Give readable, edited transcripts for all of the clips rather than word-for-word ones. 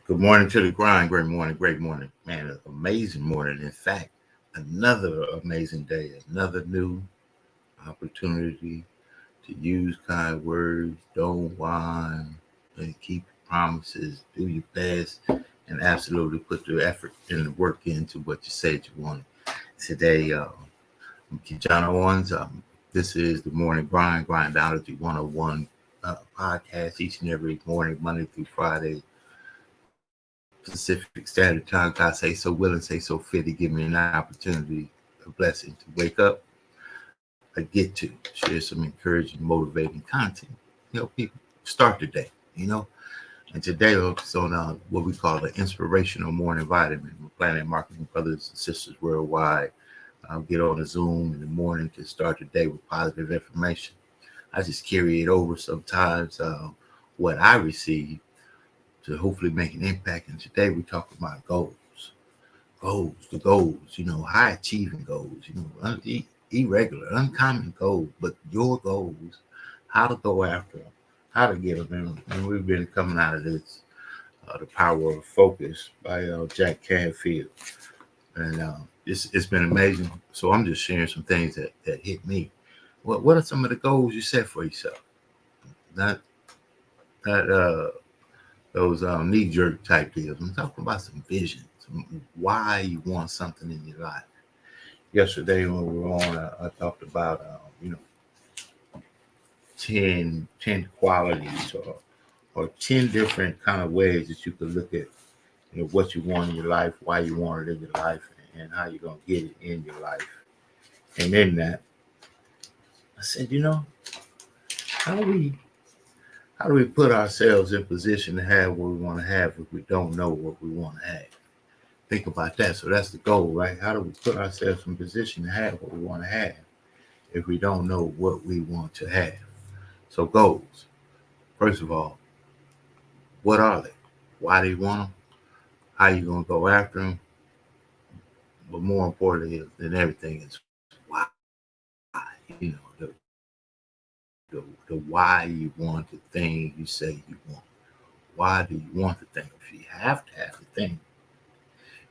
Good morning to the grind. Great morning. Man, an amazing morning. In fact, another amazing day, another new opportunity to use kind words, don't whine, and keep your promises, do your best, and absolutely put the effort and the work into what you said you wanted. Today, I'm KeJohnna Owens. This is the Morning Grind Grindology101 Podcast each and every morning, Monday through Friday. Pacific Standard Time. God say so willing, say so fit to give me an opportunity, a blessing to wake up. I get to share some encouraging, motivating content. People start the day, And today it's on what we call the inspirational morning vitamin. We're Planet Marketing brothers and sisters worldwide. I'll get on a Zoom in the morning to start the day with positive information. I just carry it over sometimes, what I receive, to hopefully make an impact. And today we talk about goals, high achieving goals, irregular, uncommon goals, but your goals, how to go after them, how to get them. And we've been coming out of this, The Power of Focus by Jack Canfield. And it's been amazing. So I'm just sharing some things that hit me. What are some of the goals you set for yourself? Not those knee-jerk type deals. I'm talking about some vision, why you want something in your life. Yesterday when we were on, I talked about 10 qualities or 10 different kind of ways that you could look at what you want in your life, why you want it in your life, and how you're going to get it in your life. And in that, I said, how do we put ourselves in position to have what we want to have if we don't know what we want to have? Think about that. So that's the goal, right? How do we put ourselves in position to have what we want to have if we don't know what we want to have? So goals. First of all, what are they? Why do you want them? How are you going to go after them? But more importantly than everything is why. The why you want the thing you say you want. Why do you want the thing? If you have to have the thing,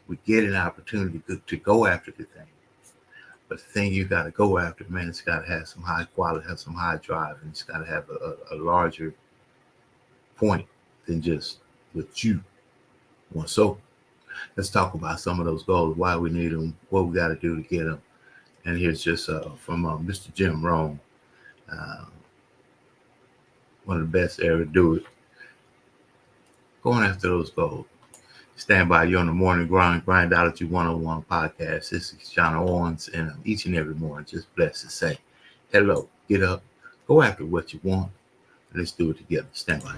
we get an opportunity to go after the thing. But the thing you got to go after, man, it's got to have some high quality, have some high drive, and it's got to have a larger point than just what you want. So let's talk about some of those goals, why we need them, what we got to do to get them. And here's just from Mr. Jim Rohn. One of the best ever do it. Going after those goals. Stand by you on the Morning Grind Grindology101 Podcast. This is KeJohnna Owens, and each and every morning just blessed to say hello, get up, go after what you want. Let's do it together. Stand by.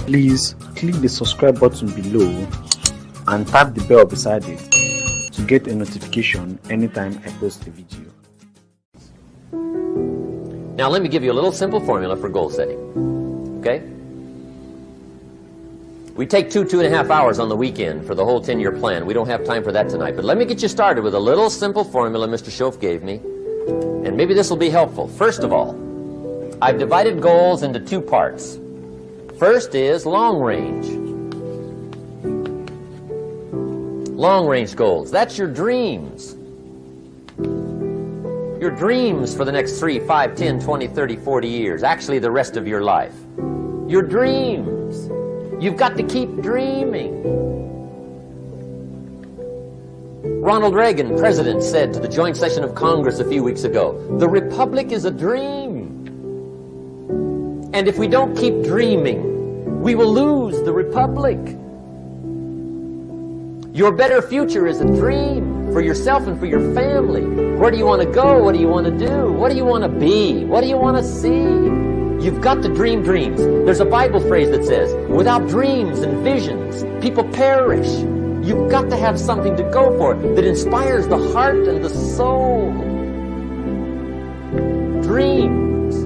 Please click the subscribe button below and tap the bell beside it to get a notification anytime I post a video. Now let me give you a little simple formula for goal setting. Okay? We take 2.5 hours on the weekend for the whole 10-year plan. We don't have time for that tonight. But let me get you started with a little simple formula Mr. Schoaf gave me. And maybe this will be helpful. First of all, I've divided goals into 2 parts. First is long range. Long range goals. That's your dreams. Your dreams for the next 3, 5, 10, 20, 30, 40 years. Actually, the rest of your life. Your dreams. You've got to keep dreaming. Ronald Reagan, president, said to the joint session of Congress a few weeks ago, "The Republic is a dream. And if we don't keep dreaming, we will lose the Republic." Your better future is a dream for yourself and for your family. Where do you want to go? What do you want to do? What do you want to be? What do you want to see? You've got to dream dreams. There's a Bible phrase that says, without dreams and visions, people perish. You've got to have something to go for that inspires the heart and the soul. Dreams.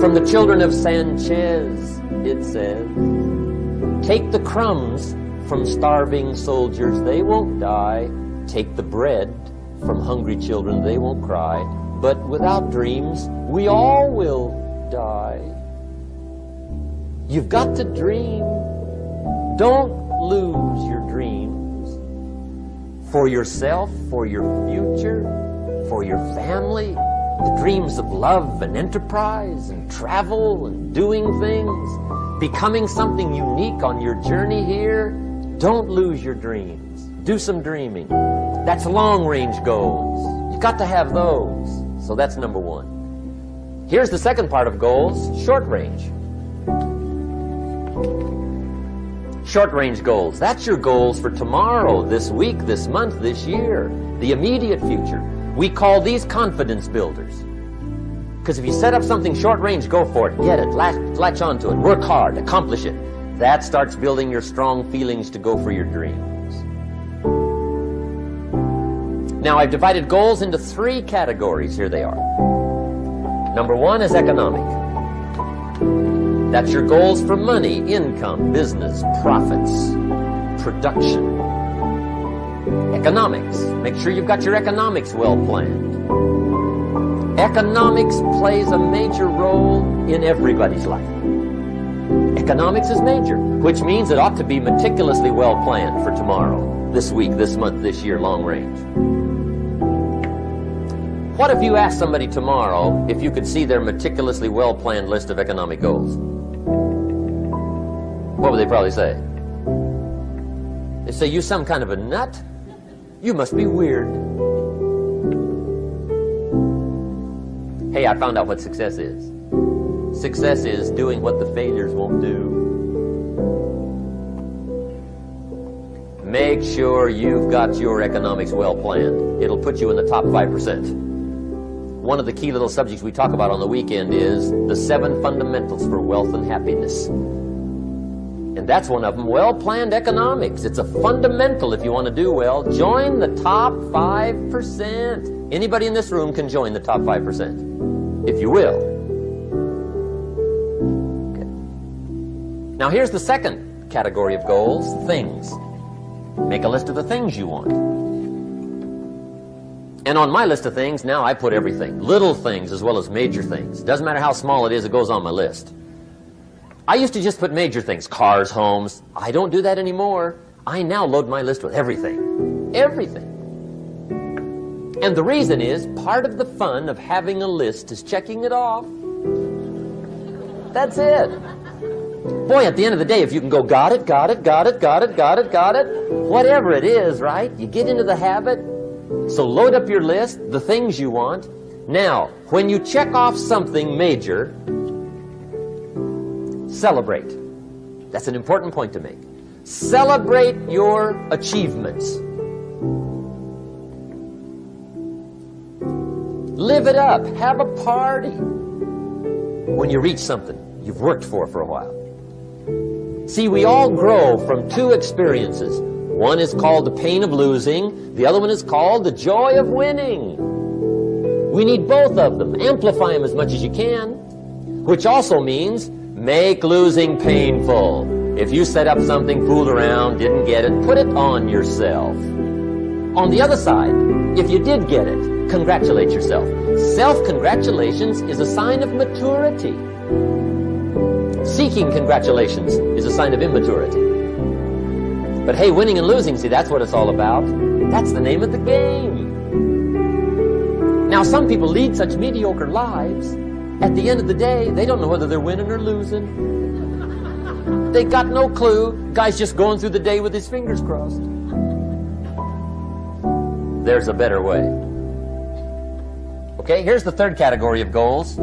From the children of Sanchez, it says, take the crumbs from starving soldiers, they won't die. Take the bread from hungry children, they won't cry. But without dreams, we all will die. You've got to dream. Don't lose your dreams. For yourself, for your future, for your family. The dreams of love and enterprise and travel and doing things. Becoming something unique on your journey here. Don't lose your dreams. Do some dreaming. That's long-range goals. You've got to have those. So that's number one. Here's the second part of goals, short range. Short range goals. That's your goals for tomorrow, this week, this month, this year, the immediate future. We call these confidence builders. Because if you set up something short range, go for it, get it, latch onto it, work hard, accomplish it. That starts building your strong feelings to go for your dreams. Now, I've divided goals into 3 categories. Here they are. Number 1 is economic. That's your goals for money, income, business, profits, production. Economics. Make sure you've got your economics well planned. Economics plays a major role in everybody's life. Economics is major, which means it ought to be meticulously well planned for tomorrow, this week, this month, this year, long range. What if you asked somebody tomorrow if you could see their meticulously well-planned list of economic goals? What would they probably say? They'd say, you some kind of a nut? You must be weird. Hey, I found out what success is. Success is doing what the failures won't do. Make sure you've got your economics well planned. It'll put you in the top 5%. One of the key little subjects we talk about on the weekend is the 7 fundamentals for wealth and happiness. And that's one of them, well-planned economics. It's a fundamental if you want to do well. Join the top 5%. Anybody in this room can join the top 5%, if you will. Okay. Now here's the second category of goals, things. Make a list of the things you want. And on my list of things, now I put everything. Little things as well as major things. Doesn't matter how small it is, it goes on my list. I used to just put major things, cars, homes. I don't do that anymore. I now load my list with everything. Everything. And the reason is, part of the fun of having a list is checking it off. That's it. Boy, at the end of the day, if you can go, got it, got it, got it, got it, got it, got it, whatever it is, right? You get into the habit. So load up your list, the things you want. Now, when you check off something major, celebrate. That's an important point to make. Celebrate your achievements. Live it up. Have a party when you reach something you've worked for a while. See, we all grow from 2 experiences. One is called the pain of losing. The other one is called the joy of winning. We need both of them. Amplify them as much as you can. Which also means make losing painful. If you set up something, fooled around, didn't get it, put it on yourself. On the other side, if you did get it, congratulate yourself. Self-congratulations is a sign of maturity. Seeking congratulations is a sign of immaturity. But hey, winning and losing, see, that's what it's all about. That's the name of the game. Now, some people lead such mediocre lives, at the end of the day, they don't know whether they're winning or losing. They got no clue. Guy's just going through the day with his fingers crossed. There's a better way. Okay, here's the third category of goals,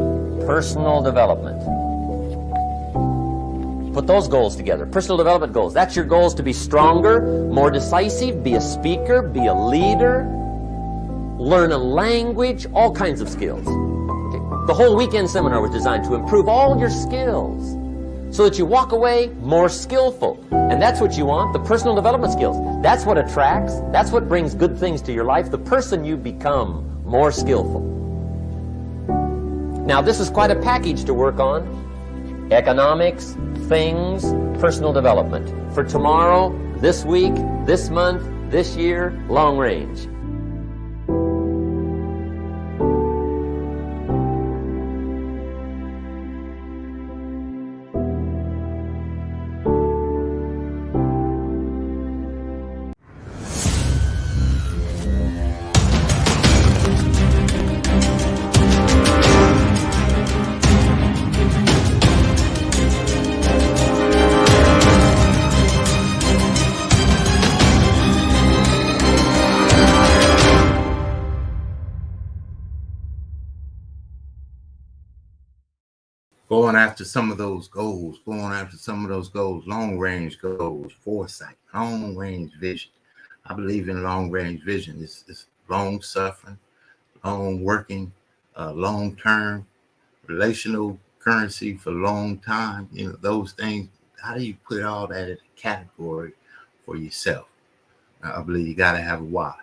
personal development. Put those goals together. Personal development goals. That's your goals to be stronger, more decisive, be a speaker, be a leader, learn a language, all kinds of skills. Okay. The whole weekend seminar was designed to improve all your skills so that you walk away more skillful. And that's what you want, the personal development skills. That's what attracts, that's what brings good things to your life, the person you become more skillful. Now, this is quite a package to work on. Economics, things, personal development. For tomorrow, this week, this month, this year, long range. Going after some of those goals, long range goals, foresight, long range vision. I believe in long range vision. It's long suffering, long working, long term, relational currency for long time. You know, those things. How do you put all that in a category for yourself? I believe you got to have a why.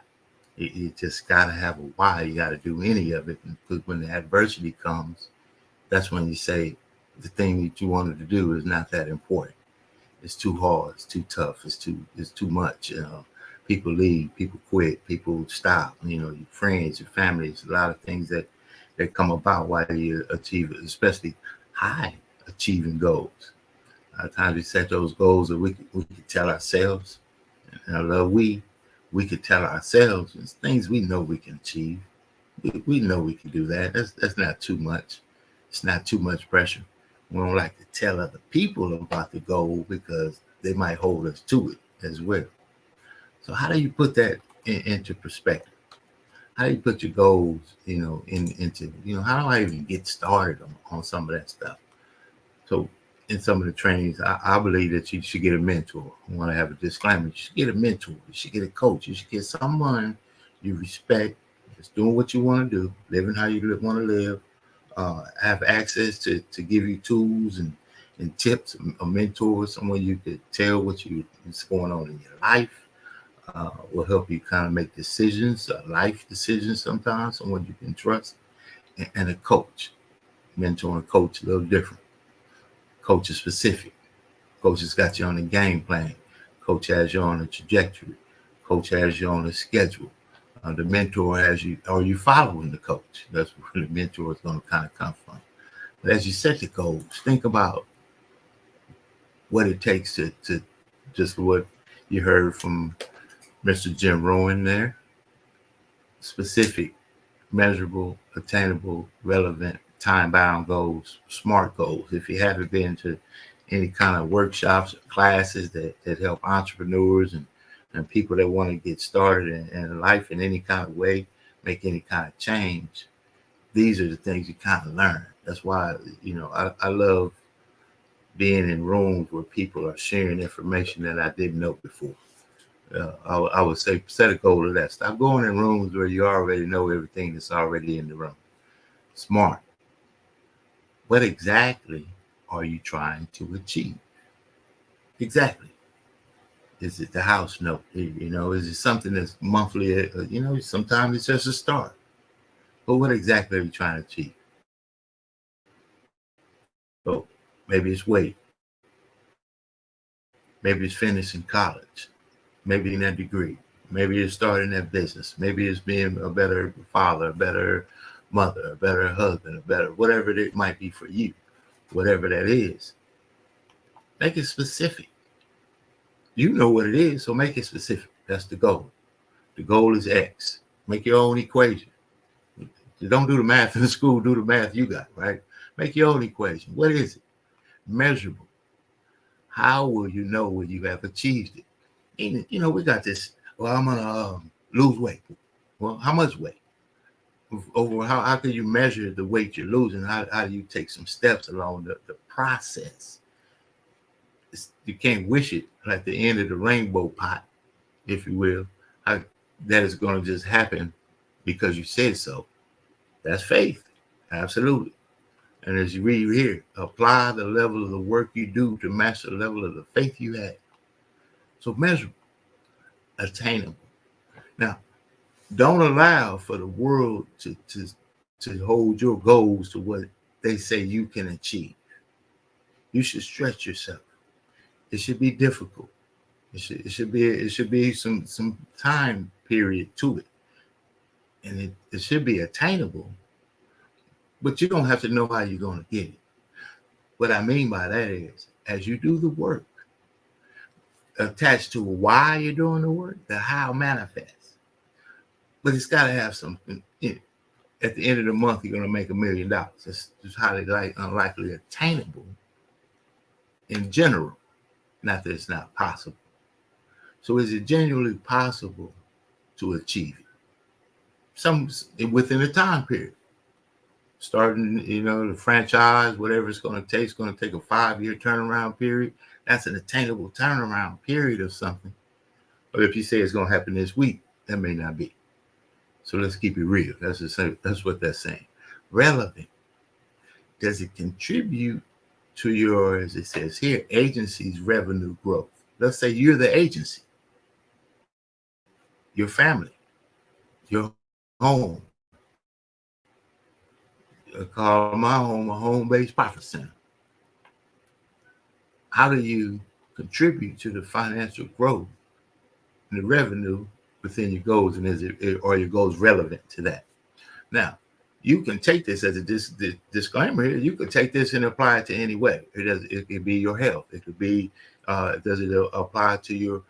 You just got to have a why. You got to do any of it. Because when the adversity comes, that's when you say the thing that you wanted to do is not that important. It's too hard. It's too tough. It's too much. You know, people leave, people quit, people stop. You know, your friends, your families, a lot of things that come about while you achieve it, especially high achieving goals. A lot of times we set those goals that we could tell ourselves, and I love we could tell ourselves it's things we know we can achieve. We know we can do that. That's not too much. It's not too much pressure. We don't like to tell other people about the goal because they might hold us to it as well. So how do you put that into perspective? How do you put your goals, into, how do I even get started on some of that stuff? So in some of the trainings, I believe that you should get a mentor. I want to have a disclaimer. You should get a mentor. You should get a coach. You should get someone you respect, that's doing what you want to do, living how you want to live, have access to give you tools and tips, a mentor, someone you could tell what's going on in your life, will help you kind of make decisions, life decisions sometimes, someone you can trust, and a coach. Mentor and coach, a little different. Coach is specific. Coach has got you on a game plan. Coach has you on a trajectory. Coach has you on a schedule. The mentor has you, are you following the coach? That's where the mentor is going to kind of come from. But as you set the goals, think about what it takes to just what you heard from Mr. Jim Rohn there. Specific, measurable, attainable, relevant, time-bound goals, SMART goals. If you haven't been to any kind of workshops or classes that help entrepreneurs and people that want to get started in life in any kind of way, make any kind of change, these are the things you kind of learn. That's why, I love being in rooms where people are sharing information that I didn't know before. I would say set a goal to that. Stop going in rooms where you already know everything that's already in the room. SMART. What exactly are you trying to achieve? Exactly. Is it the house note? Is it something that's monthly? Sometimes it's just a start. But what exactly are you trying to achieve? So maybe it's weight. Maybe it's finishing college. Maybe in that degree. Maybe it's starting that business. Maybe it's being a better father, a better mother, a better husband, a better whatever it might be for you. Whatever that is. Make it specific. You know what it is, so make it specific. That's the goal. The goal is X. Make your own equation. You don't do the math in the school, do the math you got, right? Make your own equation. What is it? Measurable. How will you know when you have achieved it? And, we got this, well, I'm going to lose weight. Well, how much weight? Over how can you measure the weight you're losing? How do you take some steps along the process? You can't wish it like the end of the rainbow pot, if you will. That is going to just happen because you said so. That's faith. Absolutely. And as you read here, apply the level of the work you do to match the level of the faith you have. So measurable, attainable. Now, don't allow for the world to hold your goals to what they say you can achieve. You should stretch yourself. It should be difficult. It should be some time period to it. And it should be attainable. But you don't have to know how you're going to get it. What I mean by that is, as you do the work, attached to why you're doing the work, the how manifests. But it's got to have something. At the end of the month, you're going to make $1 million. It's highly unlikely attainable in general. Not that it's not possible. So is it genuinely possible to achieve it? Some within a time period. Starting, the franchise, whatever it's going to take a 5-year turnaround period. That's an attainable turnaround period of something. But if you say it's going to happen this week, that may not be. So let's keep it real. That's what that's saying. Relevant. Does it contribute to your, as it says here, agency's revenue growth? Let's say you're the agency. Your family. Your home. I call my home a home-based profit center. How do you contribute to the financial growth and the revenue within your goals, and are your goals relevant to that? Now, you can take this as a disclaimer here. You could take this and apply it to any way. It could be your health. It could be, does it apply to your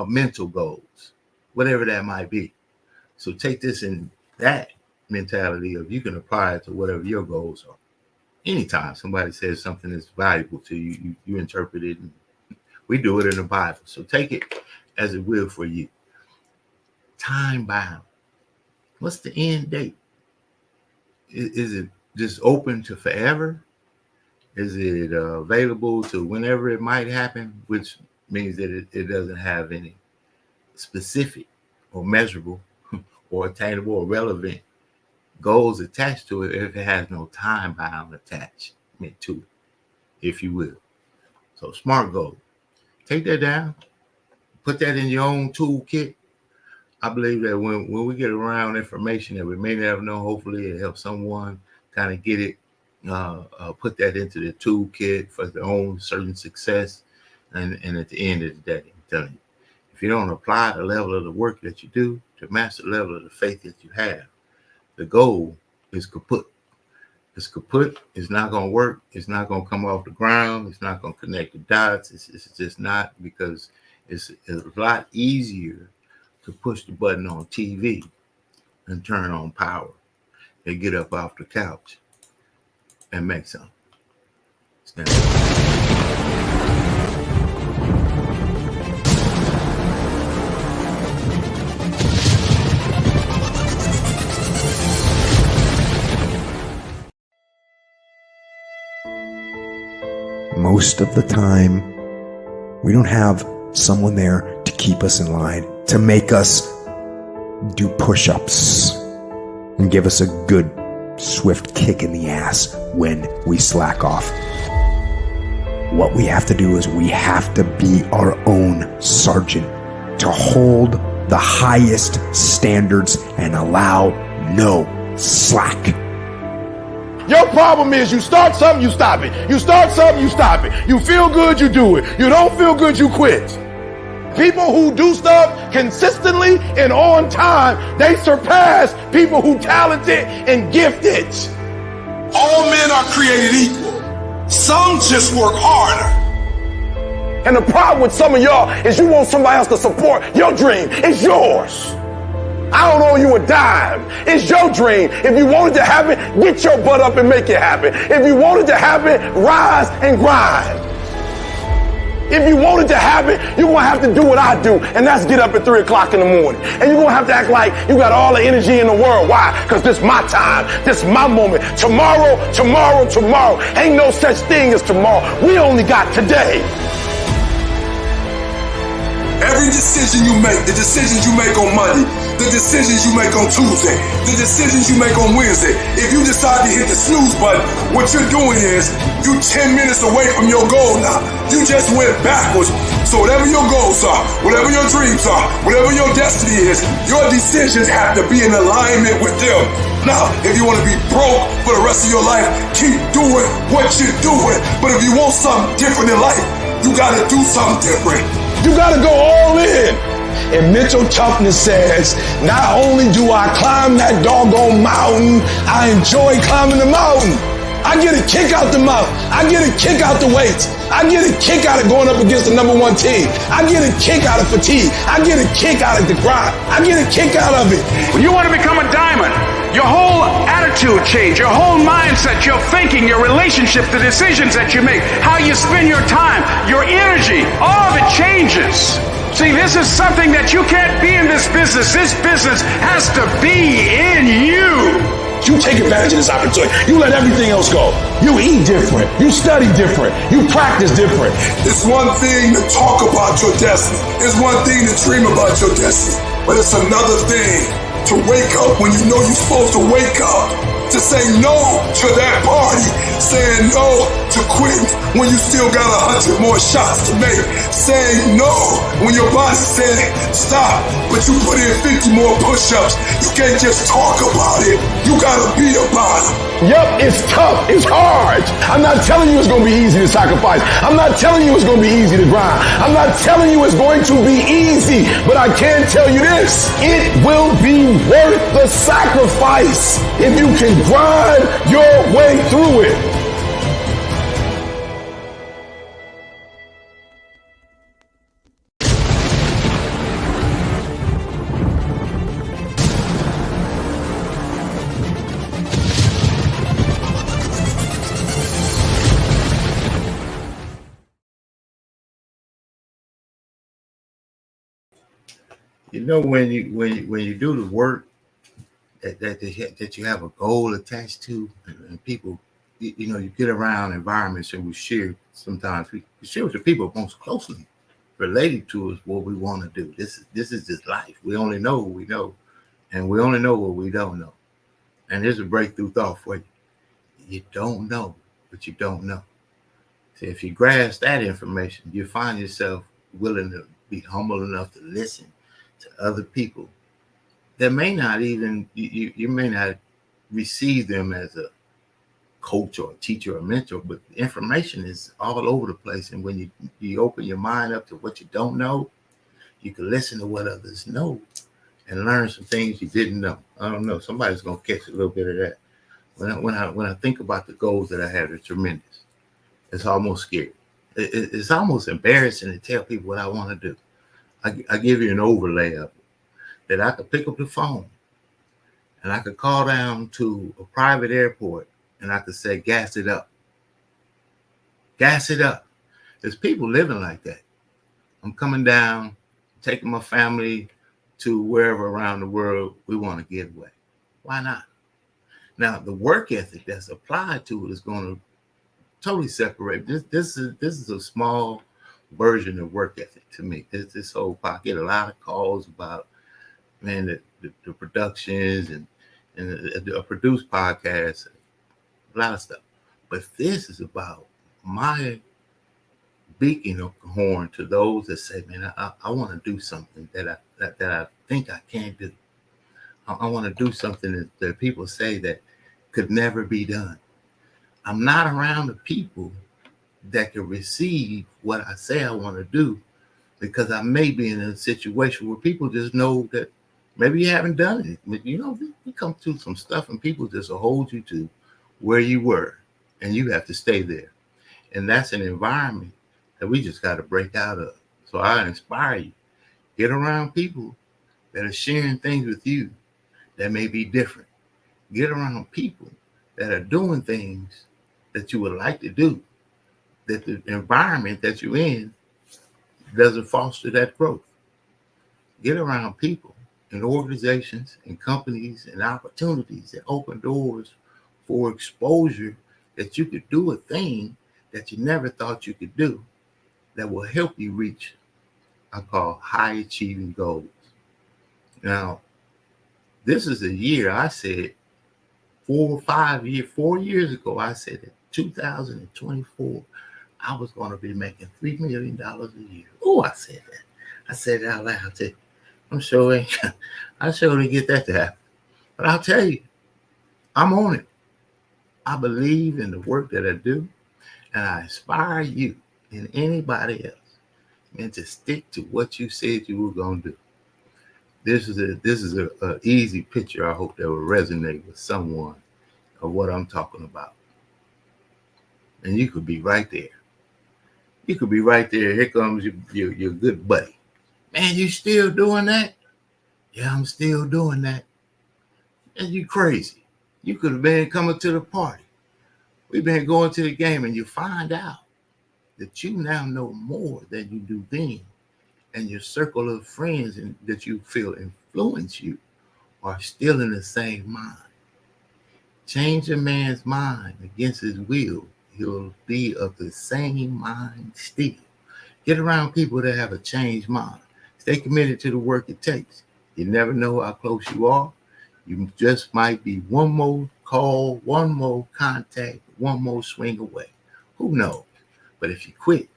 mental goals? Whatever that might be. So take this in that mentality of you can apply it to whatever your goals are. Anytime somebody says something that's valuable to you, you interpret it. And we do it in the Bible. So take it as it will for you. Time bound. What's the end date? Is it just open to forever? Is it available to whenever it might happen? Which means that it doesn't have any specific or measurable or attainable or relevant goals attached to it if it has no time bound attachment to it, if you will. So SMART goal. Take that down. Put that in your own toolkit. I believe that when we get around information that we may never know, hopefully it helps someone kind of get it, put that into the toolkit for their own certain success. And at the end of the day, I'm telling you, if you don't apply the level of the work that you do to match the level of the faith that you have, the goal is kaput. It's kaput. It's not going to work. It's not going to come off the ground. It's not going to connect the dots. It's just not, because it's a lot easier to push the button on TV and turn on power and get up off the couch and make something. Stand up. Most of the time, we don't have someone there to keep us in line, to make us do push-ups and give us a good, swift kick in the ass when we slack off. What we have to do is we have to be our own sergeant, to hold the highest standards and allow no slack. Your problem is you start something, you stop it. You start something, you stop it. You feel good, you do it. You don't feel good, you quit. People who do stuff consistently and on time, they surpass people who talented and gifted. All men are created equal. Some just work harder. And the problem with some of y'all is you want somebody else to support your dream. It's yours. I don't owe you a dime. It's your dream. If you want it to happen, get your butt up and make it happen. If you want it to happen, rise and grind. If you want it to happen, you're going to have to do what I do, and that's get up at 3 o'clock in the morning. And you're going to have to act like you got all the energy in the world. Why? Because this is my time. This is my moment. Tomorrow. Ain't no such thing as tomorrow. We only got today. Every decision you make, the decisions you make on money, the decisions you make on Tuesday, the decisions you make on Wednesday. If you decide to hit the snooze button, what you're doing is you 10 minutes away from your goal now. You just went backwards. So whatever your goals are, whatever your dreams are, whatever your destiny is, your decisions have to be in alignment with them. Now, if you want to be broke for the rest of your life, keep doing what you're doing. But if you want something different in life, you got to do something different. You got to go all in. And mental toughness says, not only do I climb that doggone mountain, I enjoy climbing the mountain. I get a kick out the mountain. I get a kick out the weights. I get a kick out of going up against the number one team. I get a kick out of fatigue. I get a kick out of the grind. I get a kick out of it. When you want to become a diamond, your whole attitude change, your whole mindset, your thinking, your relationship, the decisions that you make, how you spend your time, your energy, all of it changes. See, this is something that you can't be in this business. This business has to be in you. You take advantage of this opportunity. You let everything else go. You eat different. You study different. You practice different. It's one thing to talk about your destiny. It's one thing to dream about your destiny. But it's another thing to wake up when you know you're supposed to wake up. To say no to that party. Saying no to quitting when you still got 100 more shots to make. Saying no when your boss said stop, but you put in 50 more push-ups. You can't just talk about it. You gotta be about it. Yup, it's tough. It's hard. I'm not telling you it's going to be easy to sacrifice. I'm not telling you it's going to be easy to grind. I'm not telling you it's going to be easy. But I can tell you this. It will be worth the sacrifice if you can grind your way through it. You know, when you do the work that you have a goal attached to, and people, you know, you get around environments and we share. Sometimes we share with the people most closely related to us what we want to do. This is just life. We only know what we know, and we only know what we don't know. And here's a breakthrough thought for you: you don't know what you don't know. So if you grasp that information, you find yourself willing to be humble enough to listen to other people that may not even, you may not receive them as a coach or a teacher or mentor, but information is all over the place. And when you open your mind up to what you don't know, you can listen to what others know and learn some things you didn't know. I don't know. Somebody's going to catch a little bit of that. When I think about the goals that I have, they're tremendous. It's almost scary. It's almost embarrassing to tell people what I want to do. I give you an overlay of it, that I could pick up the phone and I could call down to a private airport and I could say, gas it up. Gas it up. There's people living like that. I'm coming down, taking my family to wherever around the world we want to get away. Why not? Now, the work ethic that's applied to it is going to totally separate. This is a small version of work ethic to me. This whole I get a lot of calls about, man, the productions and a produced podcast, a lot of stuff. But this is about my beacon of horn to those that say, man, I want to do something that I think I can't do. I want to do something that people say that could never be done. I'm not around the people that can receive what I say I want to do, because I may be in a situation where people just know that maybe you haven't done it. But you know, you come through some stuff and people just will hold you to where you were, and you have to stay there. And that's an environment that we just got to break out of. So I inspire you, get around people that are sharing things with you that may be different. Get around people that are doing things that you would like to do, that the environment that you're in doesn't foster that growth. Get around people and organizations and companies and opportunities that open doors for exposure, that you could do a thing that you never thought you could do, that will help you reach, I call, high achieving goals. Now, This is a year I said 4 years ago, I said that 2024, I was going to be making $3 million a year. Oh, I said that. I said it out loud. I said, I sure didn't get that to happen. But I'll tell you, I'm on it. I believe in the work that I do, and I inspire you and anybody else, and to stick to what you said you were going to do. This is a easy picture. I hope that will resonate with someone of what I'm talking about. And you could be right there. You could be right there. Here comes your good buddy. Man, you still doing that? Yeah, I'm still doing that. And you crazy. You could have been coming to the party. We've been going to the game, and you find out that you now know more than you do then. And your circle of friends that you feel influence you are still in the same mind. Change a man's mind against his will, he'll be of the same mind still. Get around people that have a changed mind. Stay committed to the work it takes. You never know how close you are. You just might be one more call, one more contact, one more swing away. Who knows? But if you quit,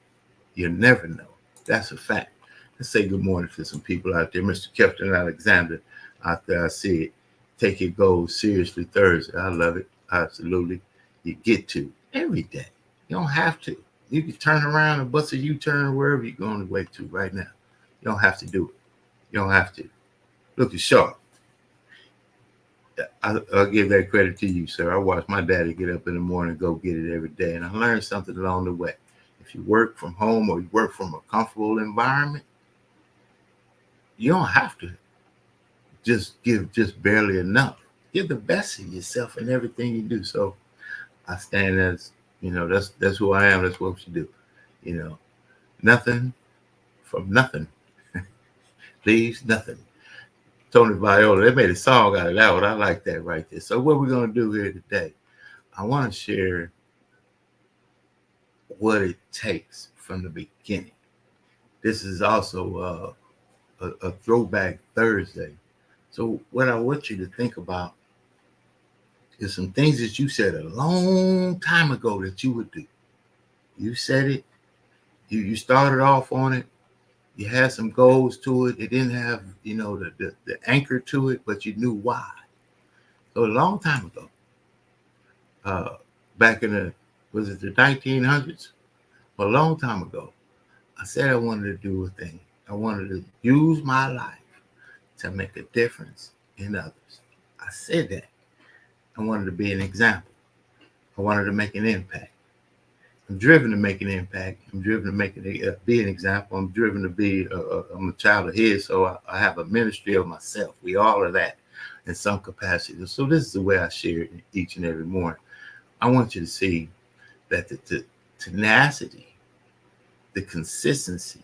you'll never know. That's a fact. Let's say good morning to some people out there. Mr. Captain Alexander out there, I see it. Take your goals seriously Thursday. I love it. Absolutely. You get to every day. You don't have to. You can turn around and bust a U-turn wherever you're going to way to right now. You don't have to do it. You don't have to. Look at Sharp. I'll give that credit to you, sir. I watched my daddy get up in the morning and go get it every day, and I learned something along the way. If you work from home or you work from a comfortable environment, you don't have to just give just barely enough. Give the best of yourself in everything you do. So I stand as, that's who I am. That's what you do. Nothing from nothing leaves nothing. Tony Viola, they made a song out of that one. I like that right there. So what we're going to do here today, I want to share what it takes from the beginning. This is also a throwback Thursday. So what I want you to think about is some things that you said a long time ago that you would do. You said it. You started off on it. You had some goals to it. It didn't have, the anchor to it, but you knew why. So a long time ago, back in the 1900s? A long time ago, I said I wanted to do a thing. I wanted to use my life to make a difference in others. I said that. I wanted to be an example. I wanted to make an impact. I'm driven to make an impact. I'm driven to be an example. I'm driven to be, I'm a child of his, so I have a ministry of myself. We all are that in some capacity. So this is the way I share it each and every morning. I want you to see that the tenacity, the consistency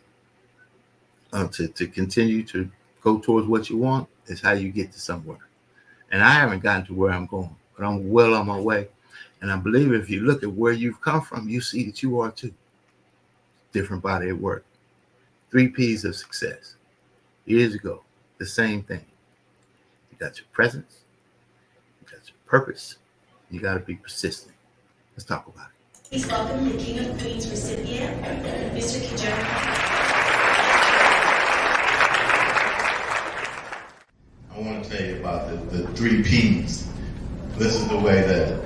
to continue to go towards what you want is how you get to somewhere. And I haven't gotten to where I'm going, but I'm well on my way. And I believe if you look at where you've come from, you see that you are too. Different body of work. 3 P's of success. Years ago, the same thing. You got your presence, you got your purpose, you got to be persistent. Let's talk about it. Please welcome the King of Queens recipient, Mr. KeJohnna. I want to tell you about the 3 P's. This is the way that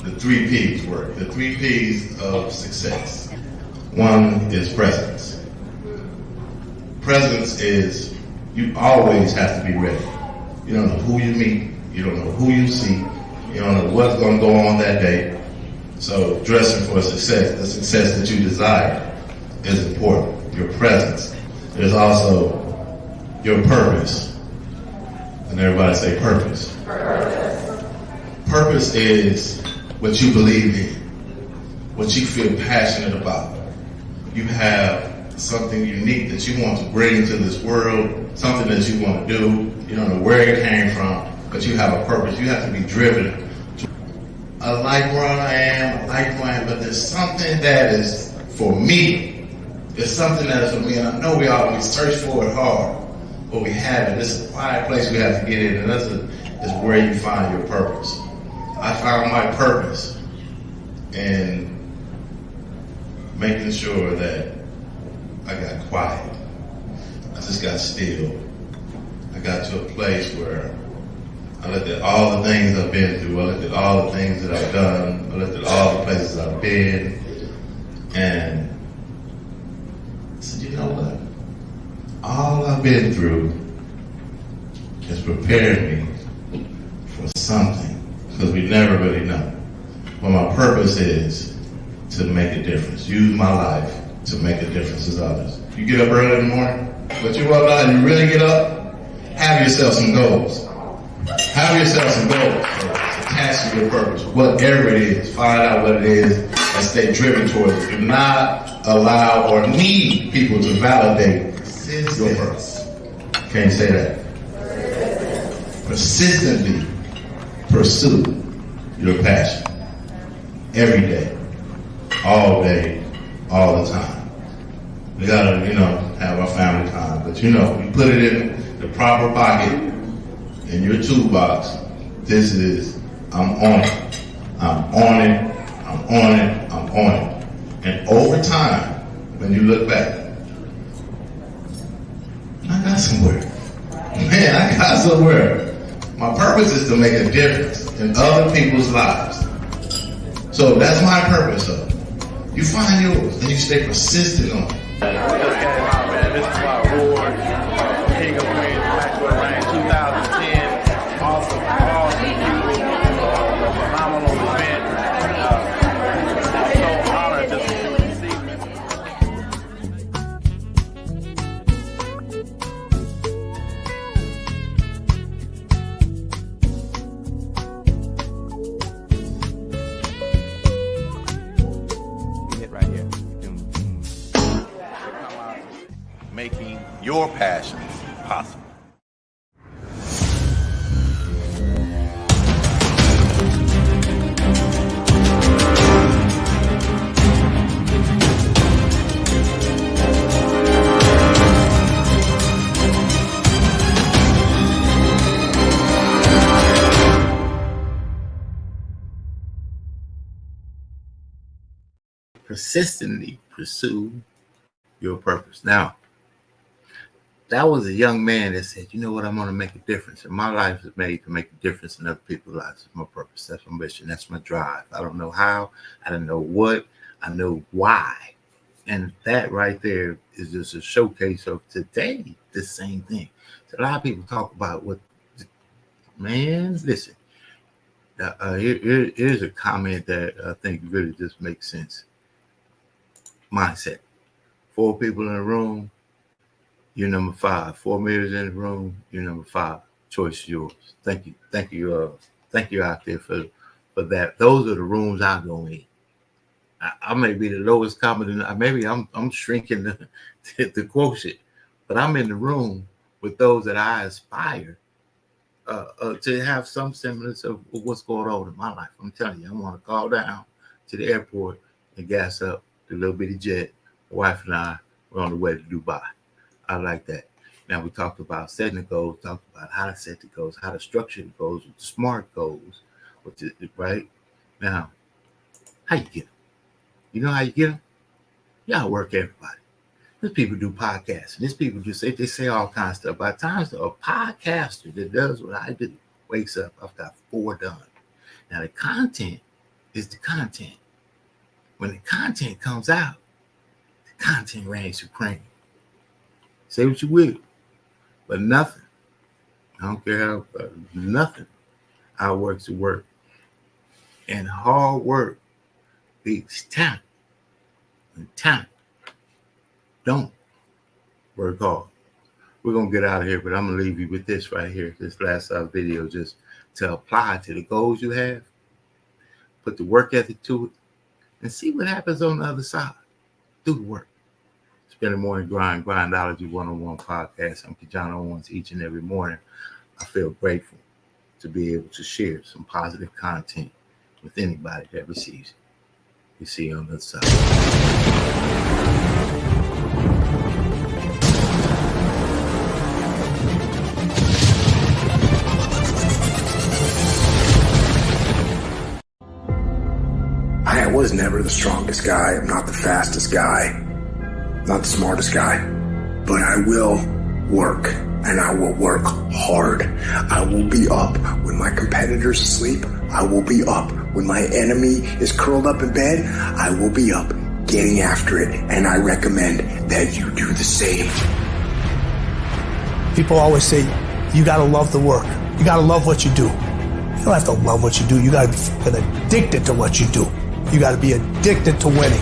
the 3 P's work. The 3 P's of success. One is presence. Presence is you always have to be ready. You don't know who you meet. You don't know who you see. You don't know what's going to go on that day. So dressing for success, the success that you desire is important. Your presence. There's also your purpose. And everybody say purpose. Purpose. Purpose is what you believe in, what you feel passionate about. You have something unique that you want to bring to this world, something that you want to do. You don't know where it came from, but you have a purpose. You have to be driven. I like where I am, I like who I am, but there's something that is for me. There's something that is for me, and I know we search for it hard. what we have, and this is a quiet place we have to get in, and that's is where you find your purpose. I found my purpose in making sure that I got quiet. I just got still. I got to a place where I looked at all the things I've been through. I looked at all the things that I've done. I looked at all the places I've been. And I said, you know what? All I've been through has prepared me for something, because we never really know. But my purpose is to make a difference. Use my life to make a difference to others. You get up early in the morning, but you up now and you really get up, have yourself some goals. Have yourself some goals attached to your purpose. Whatever it is, find out what it is and stay driven towards it. Do not allow or need people to validate your purpose. Can you say that? Persistently pursue your passion. Every day, all the time. We gotta, have our family time. But you put it in the proper pocket in your toolbox. This is, I'm on it. I'm on it. I'm on it. I'm on it. And over time, when you look back, I got somewhere. Man, I got somewhere. My purpose is to make a difference in other people's lives. So that's my purpose. So you find yours and you stay persistent on it. Just came out, man. This is my award, King of Queens, Maxwell Rank 2010. Awesome people, phenomenal event. So honored to see this evening. Right here. Making your passions possible. Persistently pursue your purpose. Now, that was a young man that said, you know what, I'm going to make a difference. And my life is made to make a difference in other people's lives. It's my purpose. That's my mission. That's my drive. I don't know how. I don't know what. I know why. And that right there is just a showcase of today, the same thing. So a lot of people talk about what, man, listen. Here's a comment that I think really just makes sense. Mindset. 4 people in a room, you're number 5. 4 meters in the room, you're number 5. Choice is yours. Thank you. Thank you out there for that. Those are the rooms I go in. I may be the lowest common. Maybe I'm shrinking the quotient, but I'm in the room with those that I aspire to have some semblance of what's going on in my life. I'm telling you, I want to call down to the airport and gas up the little bitty jet. My wife and I were on the way to Dubai. I like that. Now we talked about setting the goals, talked about how to set the goals, how to structure the goals with the SMART goals, right? Now, how you get them? You know how you get them? You outwork everybody. There's people do podcasts. There's people they say all kinds of stuff. By the time a podcaster that does what I do wakes up, I've got 4 done. Now the content is the content. When the content comes out, the content reigns supreme. Say what you will, but nothing. I don't care how, nothing outworks the work. And hard work beats talent. And talent don't work hard. We're going to get out of here, but I'm going to leave you with this right here. This last video, just to apply to the goals you have. Put the work ethic to it and see what happens on the other side. Do the work. It's been a Morning Grind Grindology101 Podcast. I'm KeJohnna Owens. Each and every morning, I feel grateful to be able to share some positive content with anybody that receives it. We see you on the other side. was never the strongest guy. I'm not the fastest guy. Not the smartest guy. But I will work, and I will work hard. I will be up when my competitor's asleep. I will be up when my enemy is curled up in bed. I will be up getting after it, and I recommend that you do the same. People always say, you gotta love the work. You gotta love what you do. You don't have to love what you do. You gotta be fucking addicted to what you do. You gotta be addicted to winning.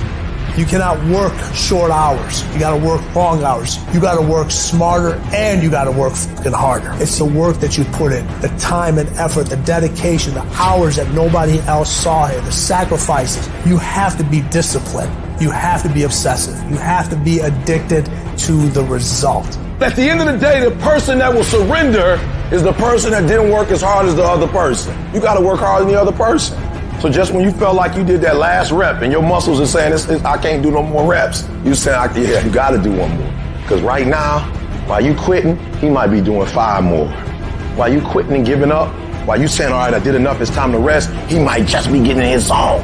You cannot work short hours. You gotta work long hours. You gotta work smarter, and you gotta work fucking harder. It's the work that you put in, the time and effort, the dedication, the hours that nobody else saw here, the sacrifices. You have to be disciplined. You have to be obsessive. You have to be addicted to the result. At the end of the day, the person that will surrender is the person that didn't work as hard as the other person. You got to work harder than the other person. So just when you felt like you did that last rep and your muscles are saying, I can't do no more reps, you saying, yeah, you got to do one more. Because right now, while you quitting, he might be doing 5 more. While you quitting and giving up, while you saying, all right, I did enough, it's time to rest, he might just be getting in his zone.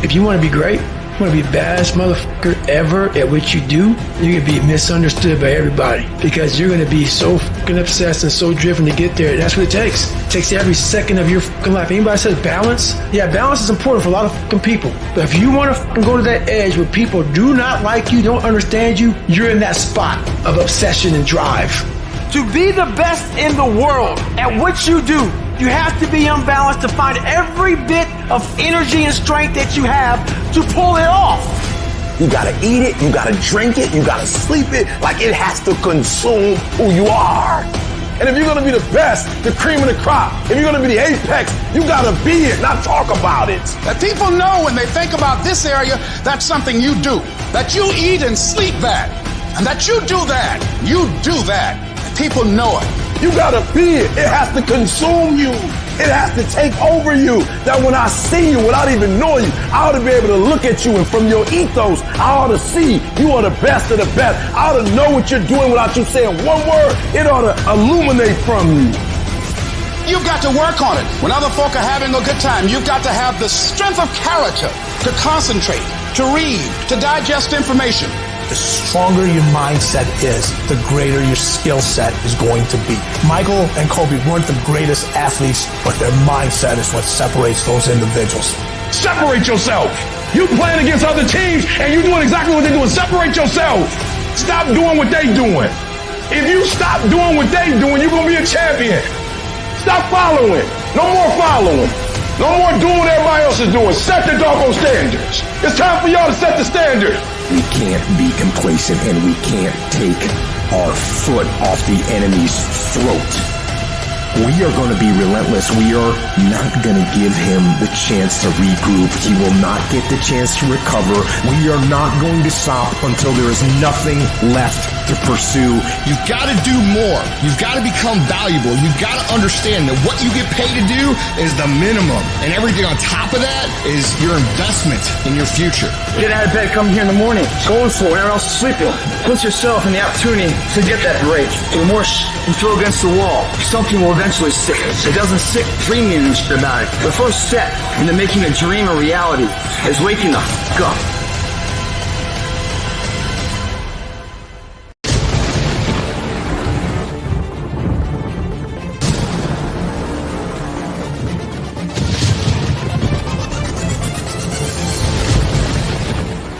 If you want to be great, you want to be the baddest motherfucker ever at what you do, you're going to be misunderstood by everybody because you're going to be so fucking obsessed and so driven to get there. That's what it takes. It takes every second of your fucking life. Anybody says balance? Yeah, balance is important for a lot of fucking people. But if you want to fucking go to that edge where people do not like you, don't understand you, you're in that spot of obsession and drive. To be the best in the world at what you do, you have to be unbalanced to find every bit of energy and strength that you have to pull it off. You gotta eat it, you gotta drink it, you gotta sleep it, like it has to consume who you are. And if you're gonna be the best, the cream of the crop, if you're gonna be the apex, you gotta be it, not talk about it. That people know when they think about this area, that's something you do. That you eat and sleep that. And that you do that. You do that. People know it. You gotta be it. It has to consume you. It has to take over you. That when I see you without even knowing you, I ought to be able to look at you, and from your ethos, I ought to see you are the best of the best. I ought to know what you're doing without you saying one word. It ought to illuminate from you. You've got to work on it. When other folk are having a good time, you've got to have the strength of character to concentrate, to read, to digest information. The stronger your mindset is, the greater your skill set is going to be. Michael and Kobe weren't the greatest athletes, but their mindset is what separates those individuals. Separate yourself. You playing against other teams and you doing exactly what they're doing. Separate yourself. Stop doing what they doing. If you stop doing what they doing, you're going to be a champion. Stop following. No more following. No more doing what everybody else is doing. Set the doggone standards. It's time for y'all to set the standard. We can't be complacent, and we can't take our foot off the enemy's throat. We are going to be relentless. We are not going to give him the chance to regroup. He will not get the chance to recover. We are not going to stop until there is nothing left to pursue. You've got to do more. You've got to become valuable. You've got to understand that what you get paid to do is the minimum. And everything on top of that is your investment in your future. Get out of bed, come here in the morning. Going for it, everyone else is sleeping. Put yourself in the opportunity to get that break. The more you throw against the wall, something will eventually stick. It doesn't stick dreaming and shit about it. The first step into making a dream a reality is waking the fuck up.